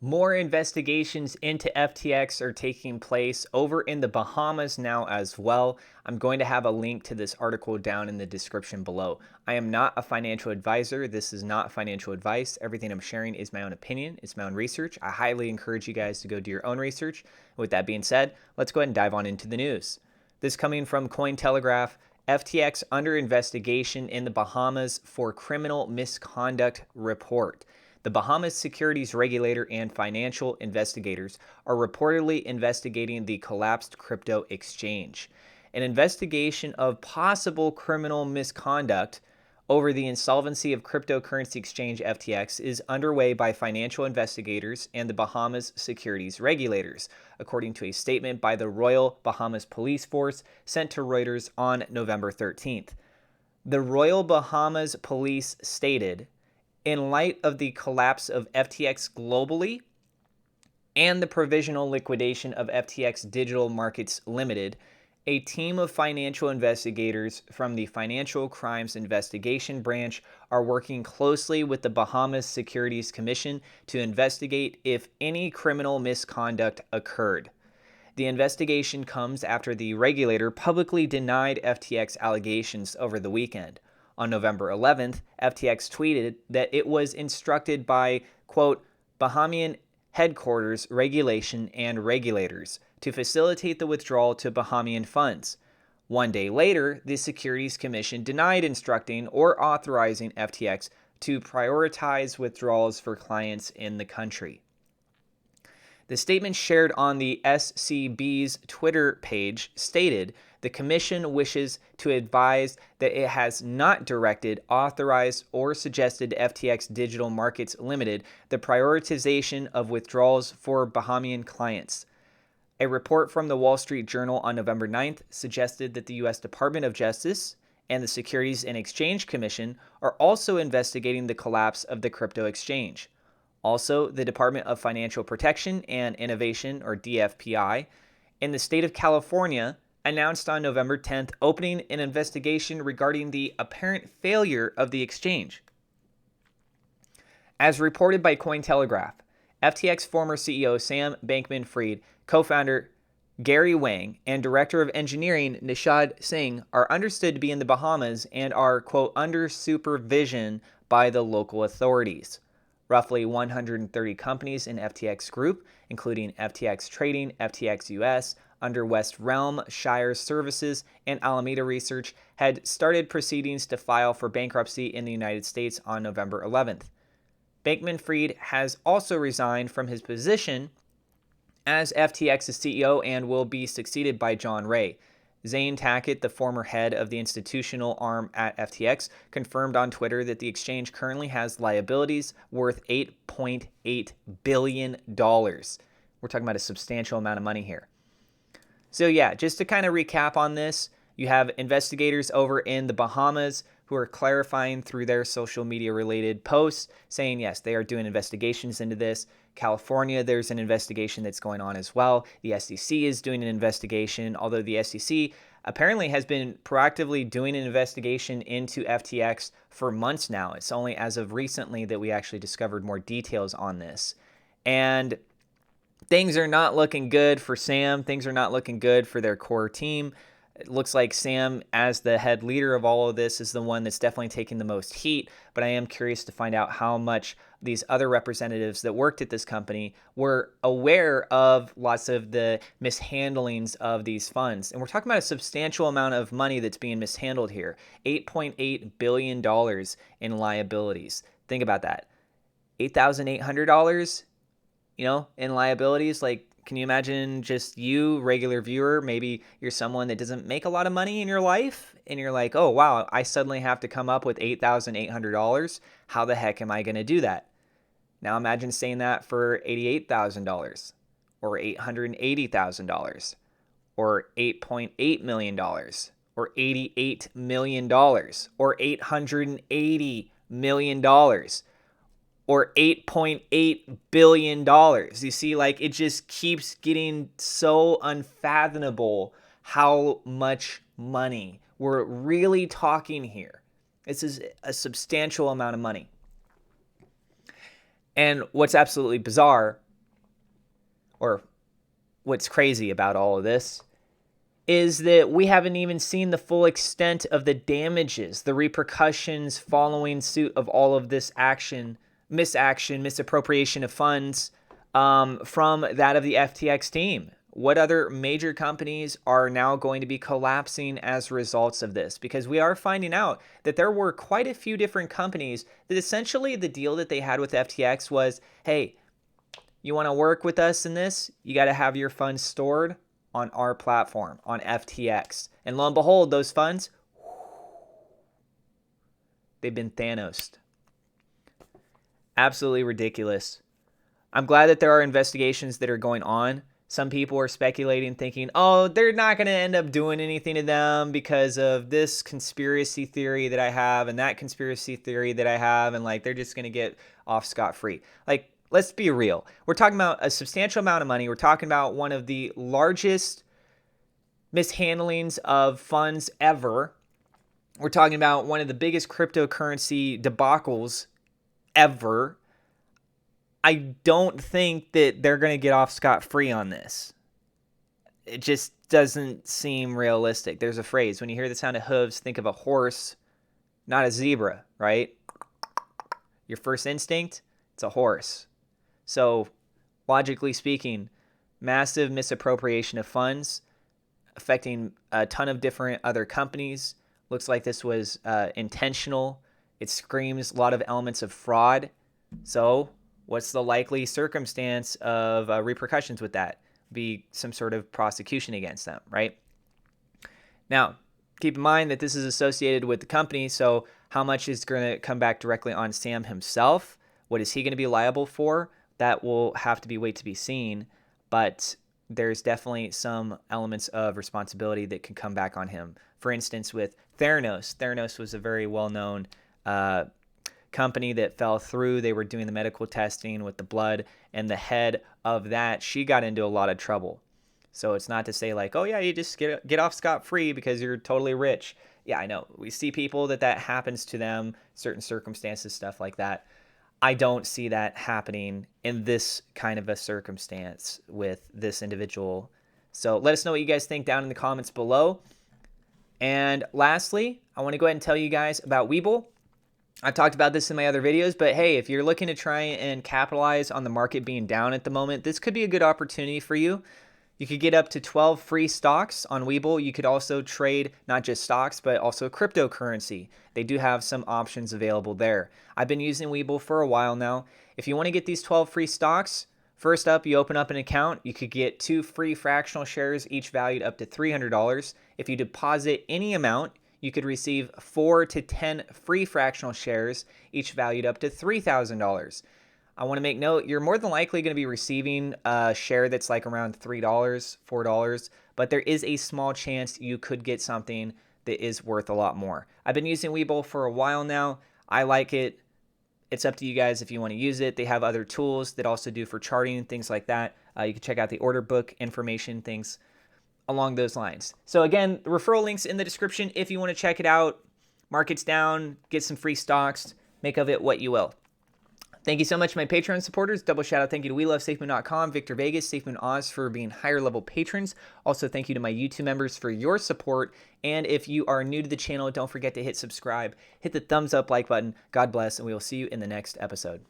More investigations into FTX are taking place over in the Bahamas now as well. I'm going to have a link to this article down in the description below. I am not a financial advisor. This is not financial advice. Everything I'm sharing is my own opinion. It's my own research. I highly encourage you guys to go do your own research. With that being said, let's go ahead and dive on into the news. This coming from Cointelegraph. FTX under investigation in the Bahamas for criminal misconduct report. The Bahamas securities regulator and financial investigators are reportedly investigating the collapsed crypto exchange. An investigation of possible criminal misconduct over the insolvency of cryptocurrency exchange FTX is underway by financial investigators and the Bahamas securities regulators, according to a statement by the Royal Bahamas Police Force sent to Reuters on November 13th. The Royal Bahamas Police stated, in light of the collapse of FTX globally and the provisional liquidation of FTX Digital Markets Limited, a team of financial investigators from the Financial Crimes Investigation Branch are working closely with the Bahamas Securities Commission to investigate if any criminal misconduct occurred. The investigation comes after the regulator publicly denied FTX allegations over the weekend. On November 11th, FTX tweeted that it was instructed by, quote, Bahamian headquarters regulation and regulators to facilitate the withdrawal to Bahamian funds. One day later, the Securities Commission denied instructing or authorizing FTX to prioritize withdrawals for clients in the country. The statement shared on the SCB's Twitter page stated the Commission wishes to advise that it has not directed, authorized, or suggested to FTX Digital Markets Limited the prioritization of withdrawals for Bahamian clients. A report from the Wall Street Journal on November 9th suggested that the U.S. Department of Justice and the Securities and Exchange Commission are also investigating the collapse of the crypto exchange. Also, the Department of Financial Protection and Innovation, or DFPI, in the state of California announced on November 10th opening an investigation regarding the apparent failure of the exchange. As reported by Cointelegraph, FTX former CEO Sam Bankman-Fried, co-founder Gary Wang, and Director of Engineering Nishad Singh are understood to be in the Bahamas and are, quote, under supervision by the local authorities. Roughly 130 companies in FTX Group, including FTX Trading, FTX US, under West Realm, Shire Services, and Alameda Research, had started proceedings to file for bankruptcy in the United States on November 11th. Bankman-Fried has also resigned from his position as FTX's CEO and will be succeeded by John Ray. Zane Tackett, the former head of the institutional arm at FTX, confirmed on Twitter that the exchange currently has liabilities worth $8.8 billion. We're talking about a substantial amount of money here. So yeah, just to kind of recap on this, you have investigators over in the Bahamas who are clarifying through their social media related posts saying, yes, they are doing investigations into this. California, there's an investigation that's going on as well. The SEC is doing an investigation, although the SEC apparently has been proactively doing an investigation into FTX for months now. It's only as of recently that we actually discovered more details on this. And things are not looking good for Sam. Things are not looking good for their core team. It looks like Sam, as the head leader of all of this, is the one that's definitely taking the most heat, but I am curious to find out how much these other representatives that worked at this company were aware of lots of the mishandlings of these funds. And we're talking about a substantial amount of money that's being mishandled here. $8.8 billion in liabilities. Think about that. $8,800, in liabilities. Like, can you imagine just you, regular viewer, maybe you're someone that doesn't make a lot of money in your life, and you're like, oh, wow, I suddenly have to come up with $8,800. How the heck am I going to do that? Now imagine saying that for $88,000 or $880,000 or $8.8 million or $88 million or $880 million or $8.8 billion. You see, like, it just keeps getting so unfathomable how much money we're really talking here. This is a substantial amount of money. And what's absolutely bizarre or what's crazy about all of this, is that we haven't even seen the full extent of the damages, the repercussions following suit of all of this misappropriation of funds from that of the FTX team. What other major companies are now going to be collapsing as results of this? Because we are finding out that there were quite a few different companies that essentially the deal that they had with FTX was, hey, you want to work with us in this? You got to have your funds stored on our platform, on FTX. And lo and behold, those funds, they've been Thanos'd. Absolutely ridiculous. I'm glad that there are investigations that are going on. Some people are speculating, thinking, oh, they're not going to end up doing anything to them because of this conspiracy theory that I have and that conspiracy theory that I have, and like they're just going to get off scot-free. Like, let's be real. We're talking about a substantial amount of money. We're talking about one of the largest mishandlings of funds ever. We're talking about one of the biggest cryptocurrency debacles ever. I don't think that they're going to get off scot-free on this. It just doesn't seem realistic. There's a phrase, when you hear the sound of hooves, think of a horse, not a zebra, right? Your first instinct, it's a horse. So, logically speaking, massive misappropriation of funds affecting a ton of different other companies. Looks like this was intentional. It screams a lot of elements of fraud. So, what's the likely circumstance of repercussions with that? Be some sort of prosecution against them, right? Now, keep in mind that this is associated with the company, so how much is going to come back directly on Sam himself? What is he going to be liable for? That will have to be wait to be seen, but there's definitely some elements of responsibility that can come back on him. For instance, with Theranos. Theranos was a very well-known company that fell through. They were doing the medical testing with the blood, and the head of that, she got into a lot of trouble. So it's not to say like, oh yeah, you just get off scot-free because you're totally rich. Yeah, I know. We see people that happens to them, certain circumstances, stuff like that. I don't see that happening in this kind of a circumstance with this individual. So let us know what you guys think down in the comments below. And lastly, I want to go ahead and tell you guys about Webull. I've talked about this in my other videos, but hey, if you're looking to try and capitalize on the market being down at the moment, this could be a good opportunity for you. You could get up to 12 free stocks on Webull. You could also trade not just stocks, but also cryptocurrency. They do have some options available there. I've been using Webull for a while now. If you want to get these 12 free stocks, first up, you open up an account. You could get 2 free fractional shares, each valued up to $300. If you deposit any amount, you could receive 4 to 10 free fractional shares, each valued up to $3,000. I want to make note, you're more than likely going to be receiving a share that's like around $3, $4, but there is a small chance you could get something that is worth a lot more. I've been using Webull for a while now. I like it. It's up to you guys if you want to use it. They have other tools that also do for charting and things like that. You can check out the order book information, things along those lines. So again, the referral links in the description if you want to check it out. Market's down, get some free stocks, make of it what you will. Thank you so much to my Patreon supporters. Double shout out thank you to WeLoveSafeMoon.com, Victor Vegas, SafeMoon Oz for being higher level patrons. Also thank you to my YouTube members for your support. And if you are new to the channel, don't forget to hit subscribe, hit the thumbs up like button. God bless, and we will see you in the next episode.